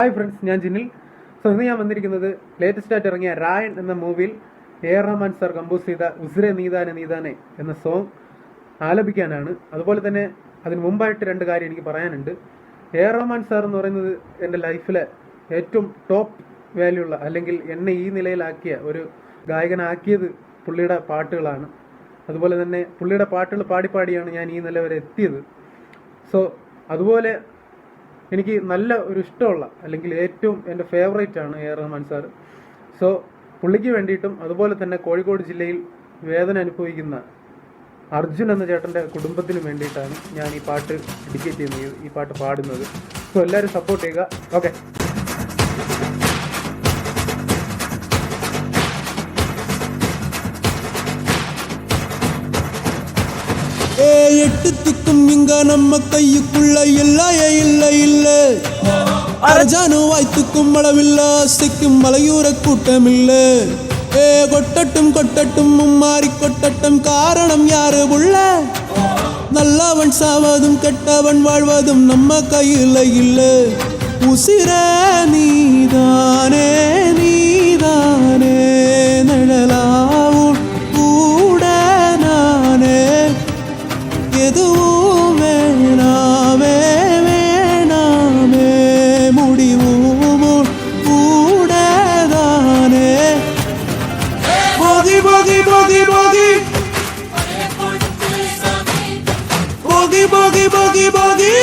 Hi friends, ഞാൻ ജിനിൽ. ഇന്ന് ഞാൻ വന്നിരിക്കുന്നത് ലേറ്റസ്റ്റ് ആയിട്ട് ഇറങ്ങിയ രായൻ എന്ന മൂവിയിൽ റഹ്മാൻ സാർ കമ്പോസ് ചെയ്ത ഉസ്രെ നീതാനെ നീതാനെ എന്ന സോങ് ആലപിക്കാനാണ്. അതുപോലെ തന്നെ അതിന് മുമ്പായിട്ട് രണ്ട് കാര്യം എനിക്ക് പറയാനുണ്ട്. റഹ്മാൻ സാർ എന്ന് പറയുന്നത് എൻ്റെ ലൈഫിലെ ഏറ്റവും ടോപ്പ് വാല്യൂ ഉള്ള, അല്ലെങ്കിൽ എന്നെ ഈ നിലയിലാക്കിയ ഒരു ഗായകനാക്കിയത് പുള്ളിയുടെ പാട്ടുകളാണ്. അതുപോലെ തന്നെ പുള്ളിയുടെ പാട്ടുകൾ പാടിയാണ് ഞാൻ ഈ നില വരെ എത്തിയത്. സോ അതുപോലെ എനിക്ക് നല്ല ഒരു ഇഷ്ടമുള്ള, അല്ലെങ്കിൽ ഏറ്റവും എൻ്റെ ഫേവറേറ്റ് ആണ് റഹ്മാൻ സാർ. സോ പുള്ളിക്ക് വേണ്ടിയിട്ടും അതുപോലെ തന്നെ കോഴിക്കോട് ജില്ലയിൽ വേദന അനുഭവിക്കുന്ന അർജുൻ എന്ന ചേട്ടൻ്റെ കുടുംബത്തിന് വേണ്ടിയിട്ടാണ് ഞാൻ ഈ പാട്ട് ഡെഡിക്കേറ്റ് ചെയ്യുന്നത്, ഈ പാട്ട് പാടുന്നത്. സോ എല്ലാവരും സപ്പോർട്ട് ചെയ്യുക. ഓക്കെ. எட்டு திக்கும் இங்க நம்ம கையுக்குள்ள இல்ல அரஜானு வாய்த்துக்கும் அளவில்ல, சிக்கும் மலையூர கூட்டமில்ல. கொட்டட்டும் மும்மாறி கொட்டட்டும், காரணம் யாரு புள்ள? நல்லவன் சாவதும் கெட்டவன் வாழ்வதும் நம்ம கையில இல்ல. உசிர நீதானே நீதானே நிழலாவும் கூட நானே, எதுவும் வேணாமே வேணாமே, முடிவும் கூடதானே. போகி போகி போகி போகி போகி போகி போகி போகி